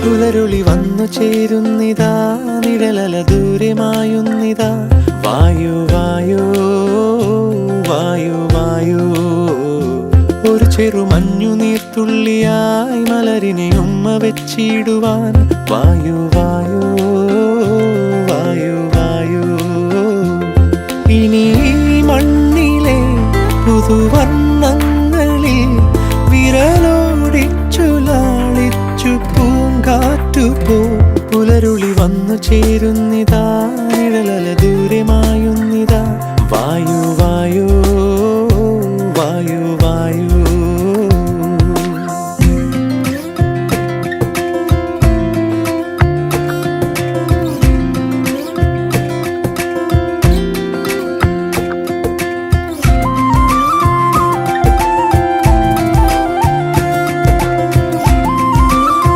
പുലരുളി വന്നു ചേരുന്നിതാ, നിഴലല ദൂരെ മായുന്നിതാ. വായു വായു വായു വായു, ഒരു ചെറു മഞ്ഞു നീർത്തുള്ളിയായി മലരിനെ ഉമ്മ വെച്ചിടുവാൻ. വായു വായു വായു വായു, ഇനി മണ്ണിലെ പുതുവർണ്ണങ്ങളിൽ വിരലോടിച്ചു ലാളിച്ചു പൂങ്കാറ്റുപോ. പുലരുളി വന്നു ചേരുന്നിതാ,